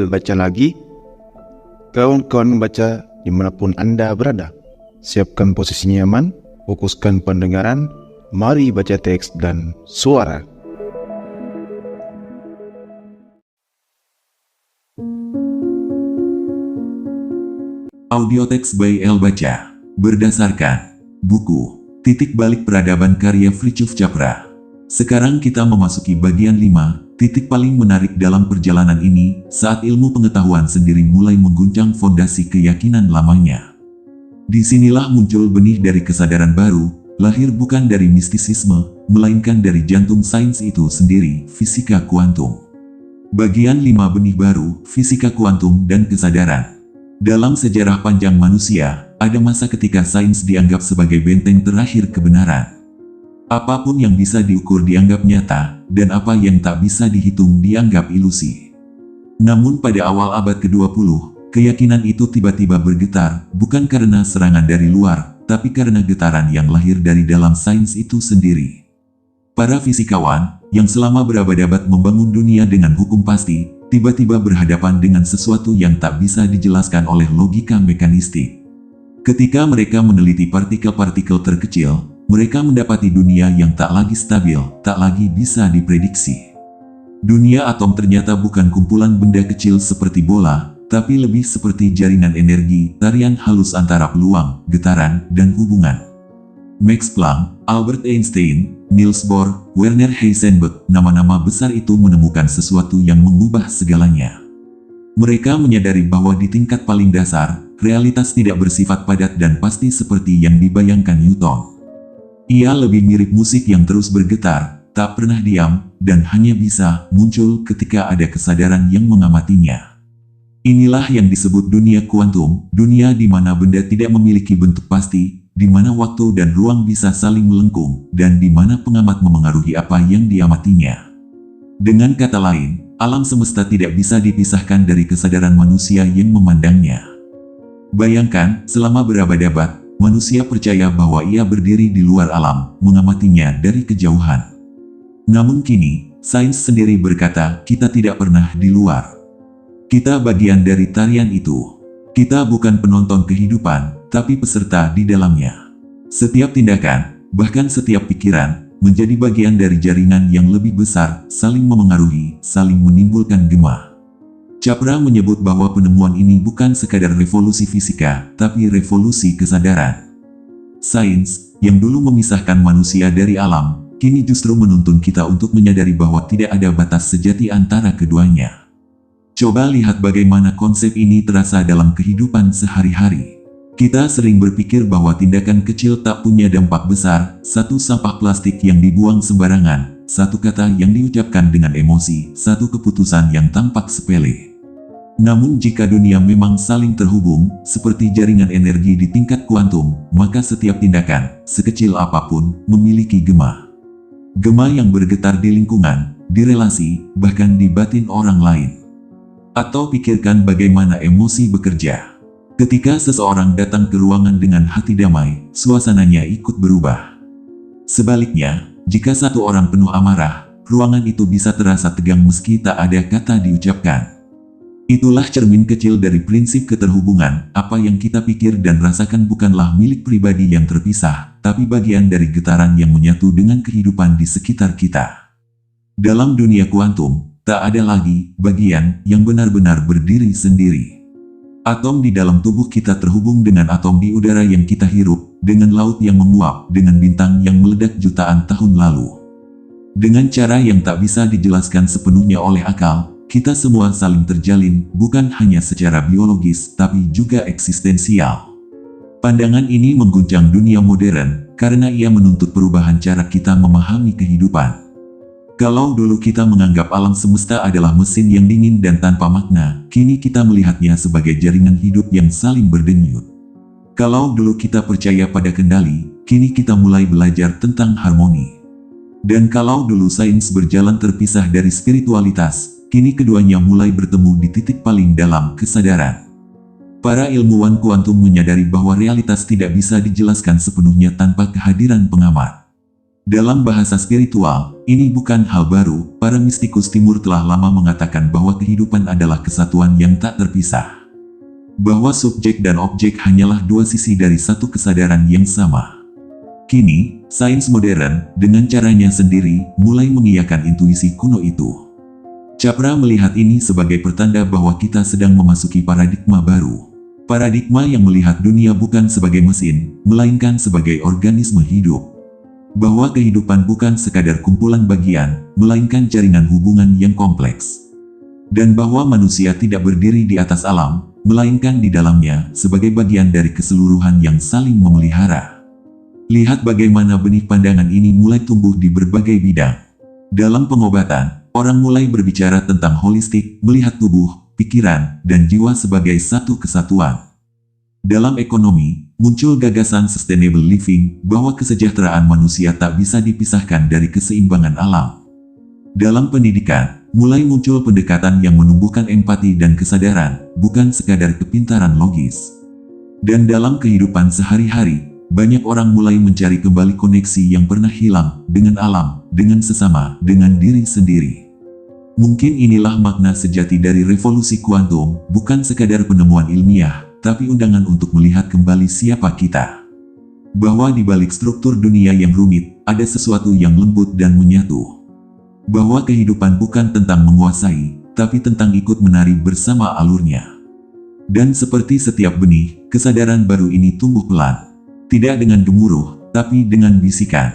Baca lagi. Kawan-kawan baca dimanapun Anda berada. Siapkan posisi nyaman, fokuskan pendengaran, mari baca teks dan suara. Audioteks by El Baca, berdasarkan buku Titik Balik Peradaban karya Fritjof Capra. Sekarang kita memasuki bagian 5, titik paling menarik dalam perjalanan ini, saat ilmu pengetahuan sendiri mulai mengguncang fondasi keyakinan lamanya. Disinilah muncul benih dari kesadaran baru, lahir bukan dari mistisisme, melainkan dari jantung sains itu sendiri, fisika kuantum. Bagian 5 benih baru, fisika kuantum dan kesadaran. Dalam sejarah panjang manusia, ada masa ketika sains dianggap sebagai benteng terakhir kebenaran. Apapun yang bisa diukur dianggap nyata, dan apa yang tak bisa dihitung dianggap ilusi. Namun pada awal abad ke-20, keyakinan itu tiba-tiba bergetar, bukan karena serangan dari luar, tapi karena getaran yang lahir dari dalam sains itu sendiri. Para fisikawan, yang selama berabad-abad membangun dunia dengan hukum pasti, tiba-tiba berhadapan dengan sesuatu yang tak bisa dijelaskan oleh logika mekanistik. Ketika mereka meneliti partikel-partikel terkecil, mereka mendapati dunia yang tak lagi stabil, tak lagi bisa diprediksi. Dunia atom ternyata bukan kumpulan benda kecil seperti bola, tapi lebih seperti jaringan energi, tarian halus antara peluang, getaran, dan hubungan. Max Planck, Albert Einstein, Niels Bohr, Werner Heisenberg, nama-nama besar itu menemukan sesuatu yang mengubah segalanya. Mereka menyadari bahwa di tingkat paling dasar, realitas tidak bersifat padat dan pasti seperti yang dibayangkan Newton. Ia lebih mirip musik yang terus bergetar, tak pernah diam, dan hanya bisa muncul ketika ada kesadaran yang mengamatinya. Inilah yang disebut dunia kuantum, dunia di mana benda tidak memiliki bentuk pasti, di mana waktu dan ruang bisa saling melengkung, dan di mana pengamat memengaruhi apa yang diamatinya. Dengan kata lain, alam semesta tidak bisa dipisahkan dari kesadaran manusia yang memandangnya. Bayangkan, selama berabad-abad, manusia percaya bahwa ia berdiri di luar alam, mengamatinya dari kejauhan. Namun kini, sains sendiri berkata, kita tidak pernah di luar. Kita bagian dari tarian itu. Kita bukan penonton kehidupan, tapi peserta di dalamnya. Setiap tindakan, bahkan setiap pikiran, menjadi bagian dari jaringan yang lebih besar, saling memengaruhi, saling menimbulkan gema. Capra menyebut bahwa penemuan ini bukan sekadar revolusi fisika, tapi revolusi kesadaran. Sains, yang dulu memisahkan manusia dari alam, kini justru menuntun kita untuk menyadari bahwa tidak ada batas sejati antara keduanya. Coba lihat bagaimana konsep ini terasa dalam kehidupan sehari-hari. Kita sering berpikir bahwa tindakan kecil tak punya dampak besar, satu sampah plastik yang dibuang sembarangan, satu kata yang diucapkan dengan emosi, satu keputusan yang tampak sepele. Namun jika dunia memang saling terhubung, seperti jaringan energi di tingkat kuantum, maka setiap tindakan, sekecil apapun, memiliki gema. Gema yang bergetar di lingkungan, di relasi, bahkan di batin orang lain. Atau pikirkan bagaimana emosi bekerja. Ketika seseorang datang ke ruangan dengan hati damai, suasananya ikut berubah. Sebaliknya, jika satu orang penuh amarah, ruangan itu bisa terasa tegang meski tak ada kata diucapkan. Itulah cermin kecil dari prinsip keterhubungan, apa yang kita pikir dan rasakan bukanlah milik pribadi yang terpisah, tapi bagian dari getaran yang menyatu dengan kehidupan di sekitar kita. Dalam dunia kuantum, tak ada lagi bagian yang benar-benar berdiri sendiri. Atom di dalam tubuh kita terhubung dengan atom di udara yang kita hirup, dengan laut yang menguap, dengan bintang yang meledak jutaan tahun lalu. Dengan cara yang tak bisa dijelaskan sepenuhnya oleh akal, kita semua saling terjalin, bukan hanya secara biologis, tapi juga eksistensial. Pandangan ini mengguncang dunia modern, karena ia menuntut perubahan cara kita memahami kehidupan. Kalau dulu kita menganggap alam semesta adalah mesin yang dingin dan tanpa makna, kini kita melihatnya sebagai jaringan hidup yang saling berdenyut. Kalau dulu kita percaya pada kendali, kini kita mulai belajar tentang harmoni. Dan kalau dulu sains berjalan terpisah dari spiritualitas, kini keduanya mulai bertemu di titik paling dalam kesadaran. Para ilmuwan kuantum menyadari bahwa realitas tidak bisa dijelaskan sepenuhnya tanpa kehadiran pengamat. Dalam bahasa spiritual, ini bukan hal baru. Para mistikus timur telah lama mengatakan bahwa kehidupan adalah kesatuan yang tak terpisah. Bahwa subjek dan objek hanyalah dua sisi dari satu kesadaran yang sama. Kini, sains modern, dengan caranya sendiri, mulai mengiyakan intuisi kuno itu. Capra melihat ini sebagai pertanda bahwa kita sedang memasuki paradigma baru. Paradigma yang melihat dunia bukan sebagai mesin, melainkan sebagai organisme hidup. Bahwa kehidupan bukan sekadar kumpulan bagian, melainkan jaringan hubungan yang kompleks. Dan bahwa manusia tidak berdiri di atas alam, melainkan di dalamnya sebagai bagian dari keseluruhan yang saling memelihara. Lihat bagaimana benih pandangan ini mulai tumbuh di berbagai bidang. Dalam pengobatan, orang mulai berbicara tentang holistik, melihat tubuh, pikiran, dan jiwa sebagai satu kesatuan. Dalam ekonomi, muncul gagasan sustainable living, bahwa kesejahteraan manusia tak bisa dipisahkan dari keseimbangan alam. Dalam pendidikan, mulai muncul pendekatan yang menumbuhkan empati dan kesadaran, bukan sekadar kepintaran logis. Dan dalam kehidupan sehari-hari, banyak orang mulai mencari kembali koneksi yang pernah hilang, dengan alam, dengan sesama, dengan diri sendiri. Mungkin inilah makna sejati dari revolusi kuantum, bukan sekadar penemuan ilmiah, tapi undangan untuk melihat kembali siapa kita. Bahwa di balik struktur dunia yang rumit, ada sesuatu yang lembut dan menyatu. Bahwa kehidupan bukan tentang menguasai, tapi tentang ikut menari bersama alurnya. Dan seperti setiap benih, kesadaran baru ini tumbuh pelan. Tidak dengan gemuruh, tapi dengan bisikan.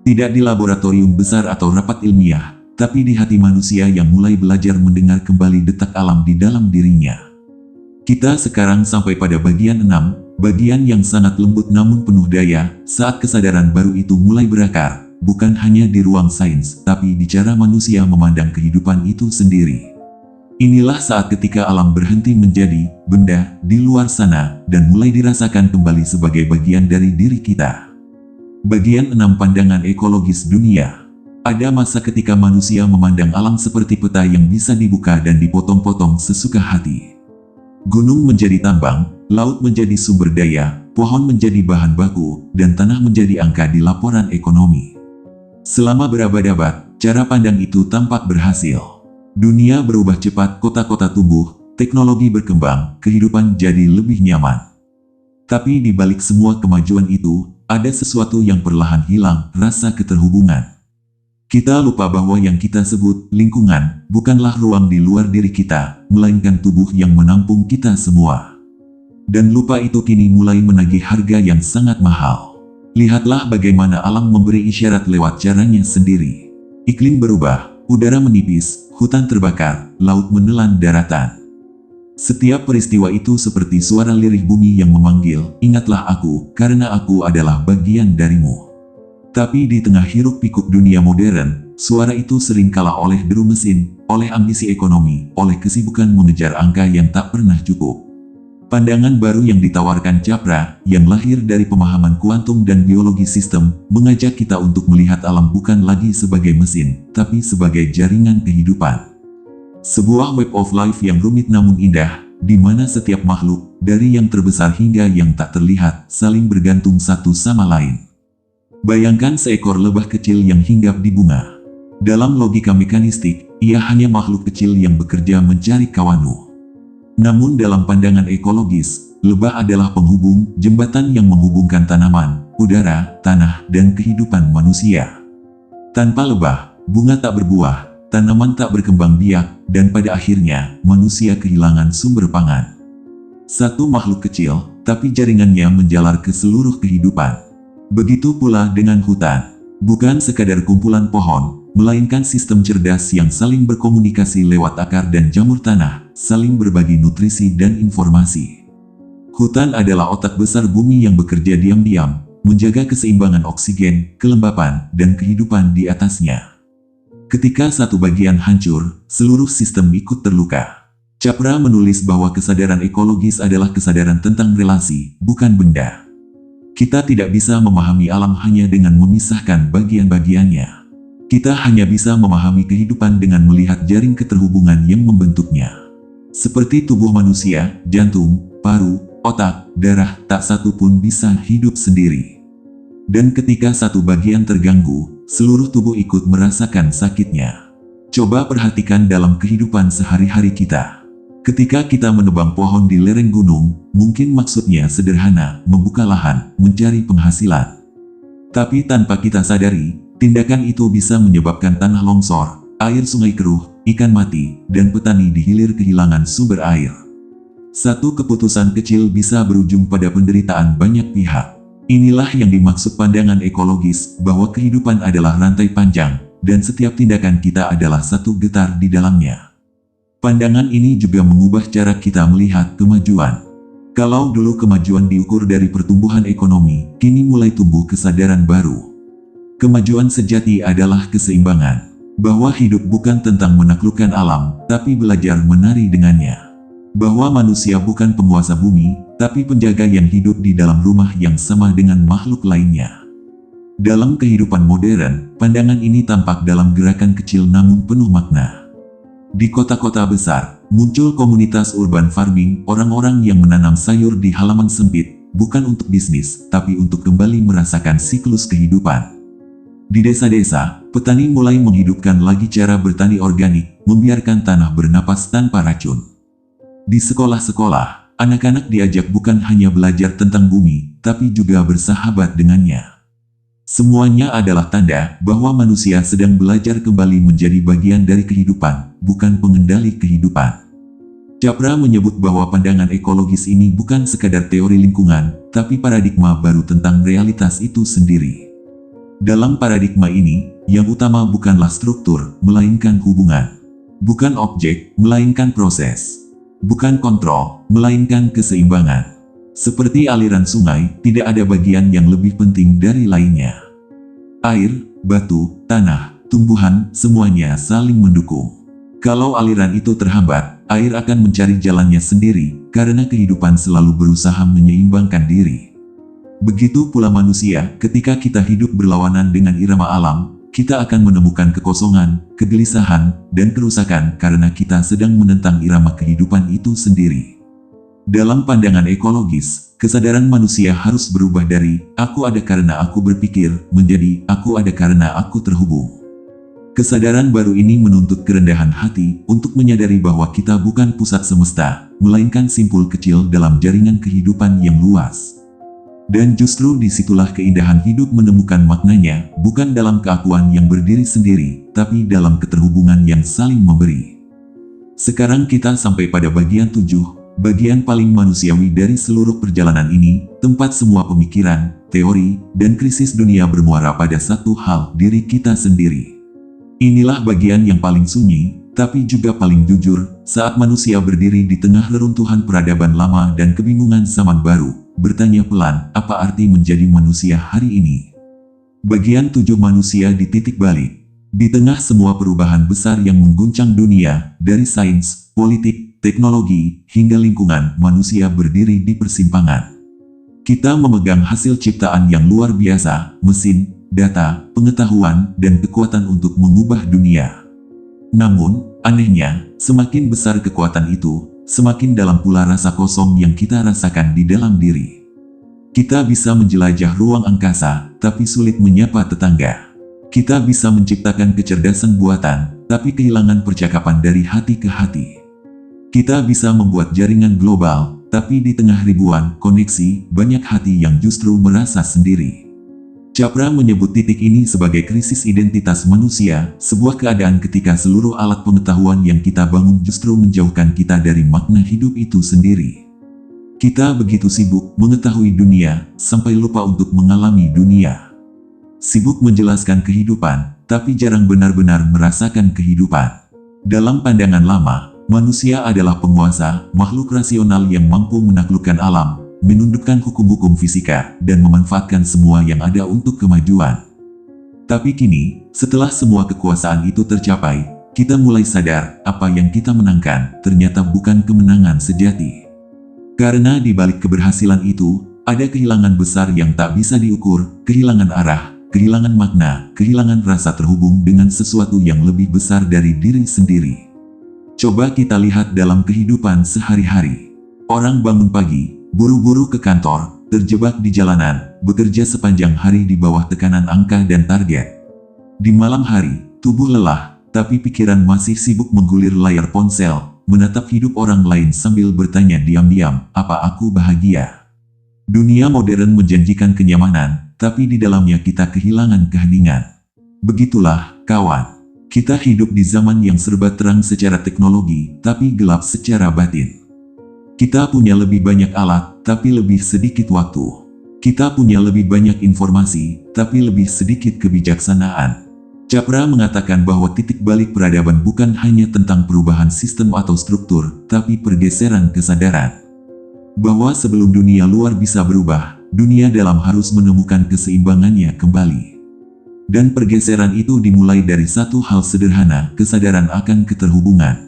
Tidak di laboratorium besar atau rapat ilmiah, tapi di hati manusia yang mulai belajar mendengar kembali detak alam di dalam dirinya. Kita sekarang sampai pada bagian 6, bagian yang sangat lembut namun penuh daya, saat kesadaran baru itu mulai berakar, bukan hanya di ruang sains, tapi di cara manusia memandang kehidupan itu sendiri. Inilah saat ketika alam berhenti menjadi benda di luar sana, dan mulai dirasakan kembali sebagai bagian dari diri kita. Bagian 6 pandangan ekologis dunia. Ada masa ketika manusia memandang alam seperti peta yang bisa dibuka dan dipotong-potong sesuka hati. Gunung menjadi tambang, laut menjadi sumber daya, pohon menjadi bahan baku, dan tanah menjadi angka di laporan ekonomi. Selama berabad-abad, cara pandang itu tampak berhasil. Dunia berubah cepat, kota-kota tumbuh, teknologi berkembang, kehidupan jadi lebih nyaman. Tapi di balik semua kemajuan itu, ada sesuatu yang perlahan hilang, rasa keterhubungan. Kita lupa bahwa yang kita sebut lingkungan bukanlah ruang di luar diri kita, melainkan tubuh yang menampung kita semua. Dan lupa itu kini mulai menagih harga yang sangat mahal. Lihatlah bagaimana alam memberi isyarat lewat caranya sendiri. Iklim berubah, udara menipis, hutan terbakar, laut menelan daratan. Setiap peristiwa itu seperti suara lirih bumi yang memanggil, "Ingatlah aku, karena aku adalah bagian darimu." Tapi di tengah hiruk-pikuk dunia modern, suara itu sering kalah oleh deru mesin, oleh ambisi ekonomi, oleh kesibukan mengejar angka yang tak pernah cukup. Pandangan baru yang ditawarkan Capra, yang lahir dari pemahaman kuantum dan biologi sistem, mengajak kita untuk melihat alam bukan lagi sebagai mesin, tapi sebagai jaringan kehidupan. Sebuah web of life yang rumit namun indah, di mana setiap makhluk, dari yang terbesar hingga yang tak terlihat, saling bergantung satu sama lain. Bayangkan seekor lebah kecil yang hinggap di bunga. Dalam logika mekanistik, ia hanya makhluk kecil yang bekerja mencari kawannya. Namun dalam pandangan ekologis, lebah adalah penghubung, jembatan yang menghubungkan tanaman, udara, tanah, dan kehidupan manusia. Tanpa lebah, bunga tak berbuah, tanaman tak berkembang biak, dan pada akhirnya, manusia kehilangan sumber pangan. Satu makhluk kecil, tapi jaringannya menjalar ke seluruh kehidupan. Begitu pula dengan hutan. Bukan sekadar kumpulan pohon, melainkan sistem cerdas yang saling berkomunikasi lewat akar dan jamur tanah, saling berbagi nutrisi dan informasi. Hutan adalah otak besar bumi yang bekerja diam-diam, menjaga keseimbangan oksigen, kelembapan, dan kehidupan di atasnya. Ketika satu bagian hancur, seluruh sistem ikut terluka. Capra menulis bahwa kesadaran ekologis adalah kesadaran tentang relasi, bukan benda. Kita tidak bisa memahami alam hanya dengan memisahkan bagian-bagiannya. Kita hanya bisa memahami kehidupan dengan melihat jaring keterhubungan yang membentuknya. Seperti tubuh manusia, jantung, paru, otak, darah, tak satu pun bisa hidup sendiri. Dan ketika satu bagian terganggu, seluruh tubuh ikut merasakan sakitnya. Coba perhatikan dalam kehidupan sehari-hari kita. Ketika kita menebang pohon di lereng gunung, mungkin maksudnya sederhana, membuka lahan, mencari penghasilan. Tapi tanpa kita sadari, tindakan itu bisa menyebabkan tanah longsor, air sungai keruh, ikan mati, dan petani di hilir kehilangan sumber air. Satu keputusan kecil bisa berujung pada penderitaan banyak pihak. Inilah yang dimaksud pandangan ekologis, bahwa kehidupan adalah rantai panjang, dan setiap tindakan kita adalah satu getar di dalamnya. Pandangan ini juga mengubah cara kita melihat kemajuan. Kalau dulu kemajuan diukur dari pertumbuhan ekonomi, kini mulai tumbuh kesadaran baru. Kemajuan sejati adalah keseimbangan, bahwa hidup bukan tentang menaklukkan alam, tapi belajar menari dengannya. Bahwa manusia bukan penguasa bumi, tapi penjaga yang hidup di dalam rumah yang sama dengan makhluk lainnya. Dalam kehidupan modern, pandangan ini tampak dalam gerakan kecil namun penuh makna. Di kota-kota besar, muncul komunitas urban farming, orang-orang yang menanam sayur di halaman sempit, bukan untuk bisnis, tapi untuk kembali merasakan siklus kehidupan. Di desa-desa, petani mulai menghidupkan lagi cara bertani organik, membiarkan tanah bernapas tanpa racun. Di sekolah-sekolah, anak-anak diajak bukan hanya belajar tentang bumi, tapi juga bersahabat dengannya. Semuanya adalah tanda bahwa manusia sedang belajar kembali menjadi bagian dari kehidupan, bukan pengendali kehidupan. Capra menyebut bahwa pandangan ekologis ini bukan sekadar teori lingkungan, tapi paradigma baru tentang realitas itu sendiri. Dalam paradigma ini, yang utama bukanlah struktur, melainkan hubungan. Bukan objek, melainkan proses. Bukan kontrol, melainkan keseimbangan. Seperti aliran sungai, tidak ada bagian yang lebih penting dari lainnya. Air, batu, tanah, tumbuhan, semuanya saling mendukung. Kalau aliran itu terhambat, air akan mencari jalannya sendiri, karena kehidupan selalu berusaha menyeimbangkan diri. Begitu pula manusia, ketika kita hidup berlawanan dengan irama alam, kita akan menemukan kekosongan, kegelisahan, dan kerusakan karena kita sedang menentang irama kehidupan itu sendiri. Dalam pandangan ekologis, kesadaran manusia harus berubah dari "aku ada karena aku berpikir" menjadi "aku ada karena aku terhubung". Kesadaran baru ini menuntut kerendahan hati untuk menyadari bahwa kita bukan pusat semesta, melainkan simpul kecil dalam jaringan kehidupan yang luas. Dan justru disitulah keindahan hidup menemukan maknanya, bukan dalam keakuan yang berdiri sendiri, tapi dalam keterhubungan yang saling memberi. Sekarang kita sampai pada bagian 7, bagian paling manusiawi dari seluruh perjalanan ini, tempat semua pemikiran, teori, dan krisis dunia bermuara pada satu hal, diri kita sendiri. Inilah bagian yang paling sunyi, tapi juga paling jujur, saat manusia berdiri di tengah reruntuhan peradaban lama dan kebingungan zaman baru, bertanya pelan, apa arti menjadi manusia hari ini? Bagian 7 manusia di titik balik. Di tengah semua perubahan besar yang mengguncang dunia, dari sains, politik, teknologi, hingga lingkungan, manusia berdiri di persimpangan. Kita memegang hasil ciptaan yang luar biasa, mesin, data, pengetahuan, dan kekuatan untuk mengubah dunia. Namun, anehnya, semakin besar kekuatan itu, semakin dalam pula rasa kosong yang kita rasakan di dalam diri. Kita bisa menjelajah ruang angkasa, tapi sulit menyapa tetangga. Kita bisa menciptakan kecerdasan buatan, tapi kehilangan percakapan dari hati ke hati. Kita bisa membuat jaringan global, tapi di tengah ribuan koneksi, banyak hati yang justru merasa sendiri. Capra menyebut titik ini sebagai krisis identitas manusia, sebuah keadaan ketika seluruh alat pengetahuan yang kita bangun justru menjauhkan kita dari makna hidup itu sendiri. Kita begitu sibuk mengetahui dunia, sampai lupa untuk mengalami dunia. Sibuk menjelaskan kehidupan, tapi jarang benar-benar merasakan kehidupan. Dalam pandangan lama, manusia adalah penguasa, makhluk rasional yang mampu menaklukkan alam, menundukkan hukum-hukum fisika, dan memanfaatkan semua yang ada untuk kemajuan. Tapi kini, setelah semua kekuasaan itu tercapai, kita mulai sadar, apa yang kita menangkan, ternyata bukan kemenangan sejati. Karena di balik keberhasilan itu, ada kehilangan besar yang tak bisa diukur, kehilangan arah, kehilangan makna, kehilangan rasa terhubung dengan sesuatu yang lebih besar dari diri sendiri. Coba kita lihat dalam kehidupan sehari-hari. Orang bangun pagi, buru-buru ke kantor, terjebak di jalanan, bekerja sepanjang hari di bawah tekanan angka dan target. Di malam hari, tubuh lelah, tapi pikiran masih sibuk menggulir layar ponsel, menatap hidup orang lain sambil bertanya diam-diam, apa aku bahagia? Dunia modern menjanjikan kenyamanan, tapi di dalamnya kita kehilangan keheningan. Begitulah, kawan. Kita hidup di zaman yang serba terang secara teknologi, tapi gelap secara batin. Kita punya lebih banyak alat, tapi lebih sedikit waktu. Kita punya lebih banyak informasi, tapi lebih sedikit kebijaksanaan. Capra mengatakan bahwa titik balik peradaban bukan hanya tentang perubahan sistem atau struktur, tapi pergeseran kesadaran. Bahwa sebelum dunia luar bisa berubah, dunia dalam harus menemukan keseimbangannya kembali. Dan pergeseran itu dimulai dari satu hal sederhana, kesadaran akan keterhubungan.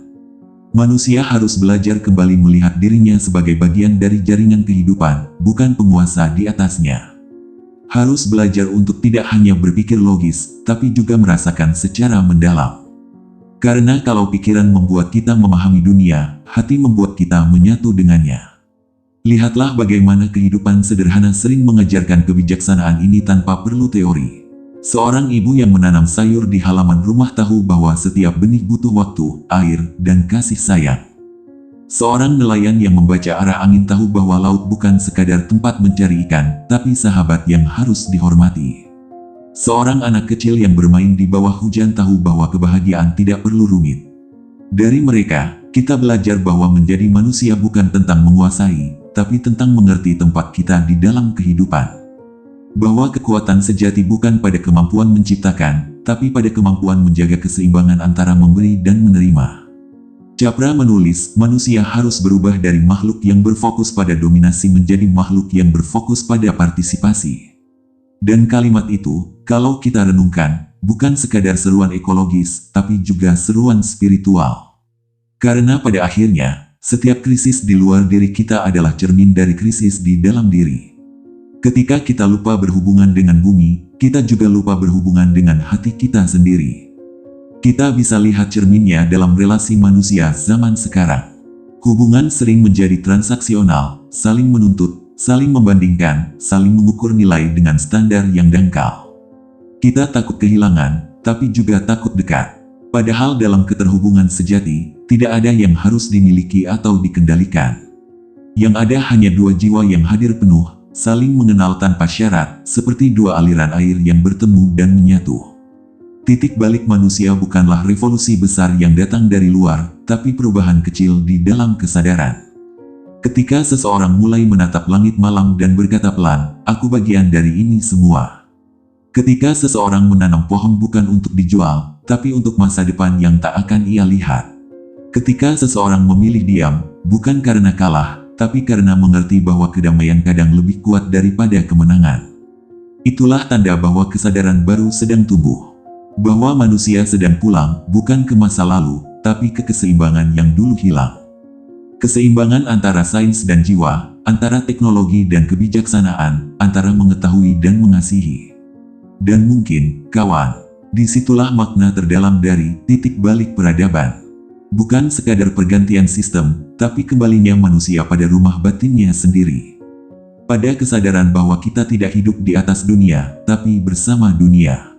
Manusia harus belajar kembali melihat dirinya sebagai bagian dari jaringan kehidupan, bukan penguasa di atasnya. Harus belajar untuk tidak hanya berpikir logis, tapi juga merasakan secara mendalam. Karena kalau pikiran membuat kita memahami dunia, hati membuat kita menyatu dengannya. Lihatlah bagaimana kehidupan sederhana sering mengajarkan kebijaksanaan ini tanpa perlu teori. Seorang ibu yang menanam sayur di halaman rumah tahu bahwa setiap benih butuh waktu, air, dan kasih sayang. Seorang nelayan yang membaca arah angin tahu bahwa laut bukan sekadar tempat mencari ikan, tapi sahabat yang harus dihormati. Seorang anak kecil yang bermain di bawah hujan tahu bahwa kebahagiaan tidak perlu rumit. Dari mereka, kita belajar bahwa menjadi manusia bukan tentang menguasai, tapi tentang mengerti tempat kita di dalam kehidupan. Bahwa kekuatan sejati bukan pada kemampuan menciptakan, tapi pada kemampuan menjaga keseimbangan antara memberi dan menerima. Capra menulis, manusia harus berubah dari makhluk yang berfokus pada dominasi menjadi makhluk yang berfokus pada partisipasi. Dan kalimat itu, kalau kita renungkan, bukan sekadar seruan ekologis, tapi juga seruan spiritual. Karena pada akhirnya, setiap krisis di luar diri kita adalah cermin dari krisis di dalam diri. Ketika kita lupa berhubungan dengan bumi, kita juga lupa berhubungan dengan hati kita sendiri. Kita bisa lihat cerminnya dalam relasi manusia zaman sekarang. Hubungan sering menjadi transaksional, saling menuntut, saling membandingkan, saling mengukur nilai dengan standar yang dangkal. Kita takut kehilangan, tapi juga takut dekat. Padahal dalam keterhubungan sejati, tidak ada yang harus dimiliki atau dikendalikan. Yang ada hanya dua jiwa yang hadir penuh, saling mengenal tanpa syarat, seperti dua aliran air yang bertemu dan menyatu. Titik balik manusia bukanlah revolusi besar yang datang dari luar, tapi perubahan kecil di dalam kesadaran. Ketika seseorang mulai menatap langit malam dan berkata pelan, aku bagian dari ini semua. Ketika seseorang menanam pohon bukan untuk dijual, tapi untuk masa depan yang tak akan ia lihat. Ketika seseorang memilih diam, bukan karena kalah, tapi karena mengerti bahwa kedamaian kadang lebih kuat daripada kemenangan. Itulah tanda bahwa kesadaran baru sedang tumbuh. Bahwa manusia sedang pulang, bukan ke masa lalu, tapi ke keseimbangan yang dulu hilang. Keseimbangan antara sains dan jiwa, antara teknologi dan kebijaksanaan, antara mengetahui dan mengasihi. Dan mungkin, kawan, disitulah makna terdalam dari titik balik peradaban. Bukan sekadar pergantian sistem, tapi kembalinya manusia pada rumah batinnya sendiri. Pada kesadaran bahwa kita tidak hidup di atas dunia, tapi bersama dunia.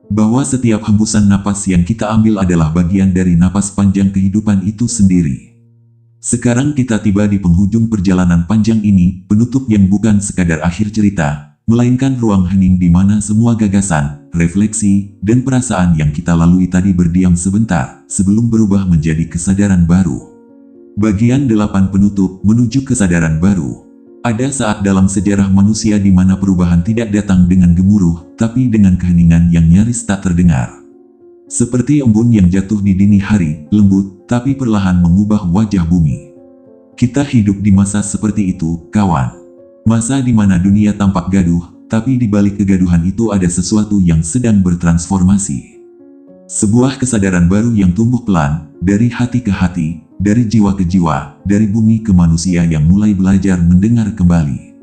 Bahwa setiap hembusan napas yang kita ambil adalah bagian dari napas panjang kehidupan itu sendiri. Sekarang kita tiba di penghujung perjalanan panjang ini, penutup yang bukan sekadar akhir cerita, melainkan ruang hening di mana semua gagasan, refleksi, dan perasaan yang kita lalui tadi berdiam sebentar, sebelum berubah menjadi kesadaran baru. Bagian 8 penutup menuju kesadaran baru. Ada saat dalam sejarah manusia di mana perubahan tidak datang dengan gemuruh, tapi dengan keheningan yang nyaris tak terdengar. Seperti embun yang jatuh di dini hari, lembut, tapi perlahan mengubah wajah bumi. Kita hidup di masa seperti itu, kawan. Masa di mana dunia tampak gaduh, tapi di balik kegaduhan itu ada sesuatu yang sedang bertransformasi. Sebuah kesadaran baru yang tumbuh pelan, dari hati ke hati, dari jiwa ke jiwa, dari bumi ke manusia yang mulai belajar mendengar kembali.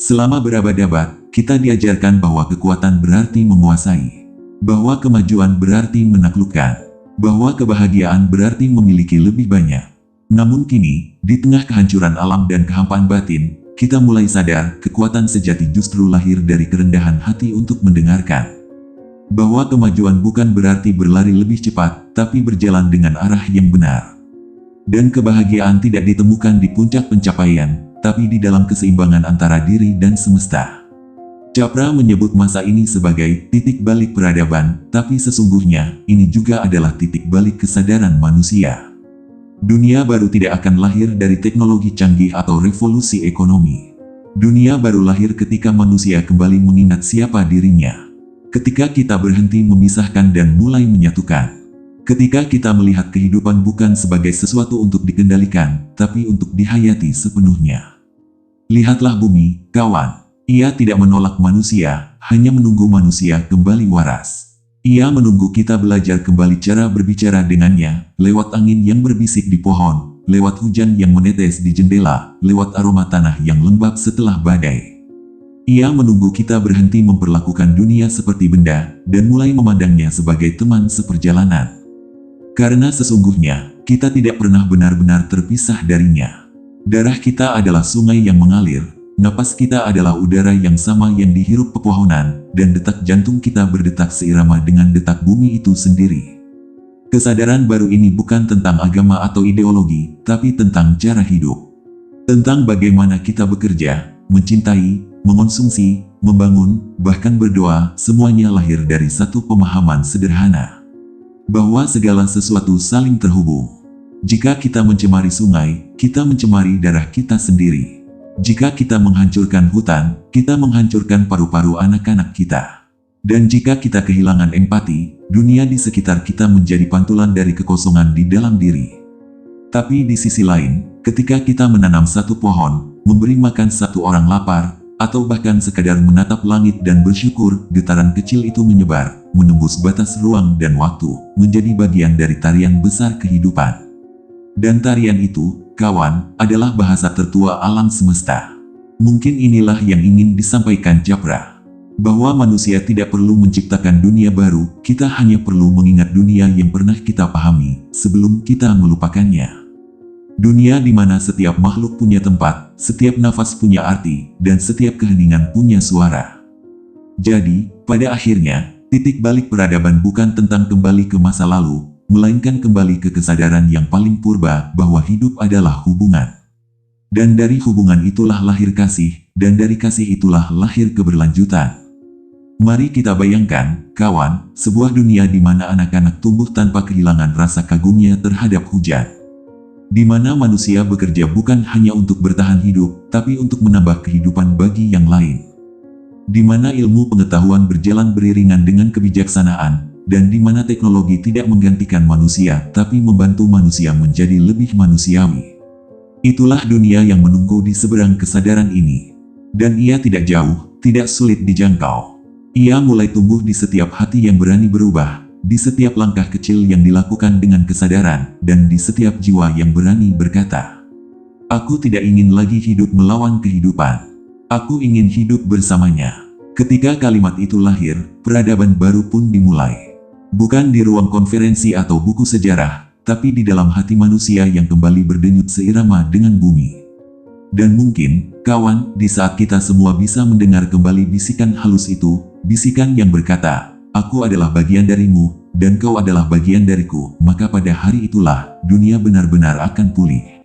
Selama berabad-abad, kita diajarkan bahwa kekuatan berarti menguasai, bahwa kemajuan berarti menaklukkan, bahwa kebahagiaan berarti memiliki lebih banyak. Namun kini, di tengah kehancuran alam dan kehampaan batin, kita mulai sadar kekuatan sejati justru lahir dari kerendahan hati untuk mendengarkan. Bahwa kemajuan bukan berarti berlari lebih cepat, tapi berjalan dengan arah yang benar. Dan kebahagiaan tidak ditemukan di puncak pencapaian, tapi di dalam keseimbangan antara diri dan semesta. Chopra menyebut masa ini sebagai titik balik peradaban, tapi sesungguhnya ini juga adalah titik balik kesadaran manusia. Dunia baru tidak akan lahir dari teknologi canggih atau revolusi ekonomi. Dunia baru lahir ketika manusia kembali mengingat siapa dirinya. Ketika kita berhenti memisahkan dan mulai menyatukan. Ketika kita melihat kehidupan bukan sebagai sesuatu untuk dikendalikan, tapi untuk dihayati sepenuhnya. Lihatlah bumi, kawan. Ia tidak menolak manusia, hanya menunggu manusia kembali waras. Ia menunggu kita belajar kembali cara berbicara dengannya, lewat angin yang berbisik di pohon, lewat hujan yang menetes di jendela, lewat aroma tanah yang lembab setelah badai. Ia menunggu kita berhenti memperlakukan dunia seperti benda, dan mulai memandangnya sebagai teman seperjalanan. Karena sesungguhnya, kita tidak pernah benar-benar terpisah darinya. Darah kita adalah sungai yang mengalir, napas kita adalah udara yang sama yang dihirup pepohonan, dan detak jantung kita berdetak seirama dengan detak bumi itu sendiri. Kesadaran baru ini bukan tentang agama atau ideologi, tapi tentang cara hidup. Tentang bagaimana kita bekerja, mencintai, mengonsumsi, membangun, bahkan berdoa, semuanya lahir dari satu pemahaman sederhana. Bahwa segala sesuatu saling terhubung. Jika kita mencemari sungai, kita mencemari darah kita sendiri. Jika kita menghancurkan hutan, kita menghancurkan paru-paru anak-anak kita. Dan jika kita kehilangan empati, dunia di sekitar kita menjadi pantulan dari kekosongan di dalam diri. Tapi di sisi lain, ketika kita menanam satu pohon, memberi makan satu orang lapar, atau bahkan sekadar menatap langit dan bersyukur, getaran kecil itu menyebar, menembus batas ruang dan waktu, menjadi bagian dari tarian besar kehidupan. Dan tarian itu, kawan, adalah bahasa tertua alam semesta. Mungkin inilah yang ingin disampaikan Chopra. Bahwa manusia tidak perlu menciptakan dunia baru, kita hanya perlu mengingat dunia yang pernah kita pahami, sebelum kita melupakannya. Dunia di mana setiap makhluk punya tempat, setiap nafas punya arti, dan setiap keheningan punya suara. Jadi, pada akhirnya, titik balik peradaban bukan tentang kembali ke masa lalu, melainkan kembali ke kesadaran yang paling purba bahwa hidup adalah hubungan. Dan dari hubungan itulah lahir kasih, dan dari kasih itulah lahir keberlanjutan. Mari kita bayangkan, kawan, sebuah dunia di mana anak-anak tumbuh tanpa kehilangan rasa kagumnya terhadap hujan. Di mana manusia bekerja bukan hanya untuk bertahan hidup, tapi untuk menambah kehidupan bagi yang lain. Di mana ilmu pengetahuan berjalan beriringan dengan kebijaksanaan, dan di mana teknologi tidak menggantikan manusia, tapi membantu manusia menjadi lebih manusiawi. Itulah dunia yang menunggu di seberang kesadaran ini. Dan ia tidak jauh, tidak sulit dijangkau. Ia mulai tumbuh di setiap hati yang berani berubah, di setiap langkah kecil yang dilakukan dengan kesadaran, dan di setiap jiwa yang berani berkata, "Aku tidak ingin lagi hidup melawan kehidupan. Aku ingin hidup bersamanya." Ketika kalimat itu lahir, peradaban baru pun dimulai. Bukan di ruang konferensi atau buku sejarah, tapi di dalam hati manusia yang kembali berdenyut seirama dengan bumi. Dan mungkin, kawan, di saat kita semua bisa mendengar kembali bisikan halus itu, bisikan yang berkata, "Aku adalah bagian darimu, dan kau adalah bagian dariku," maka pada hari itulah, dunia benar-benar akan pulih.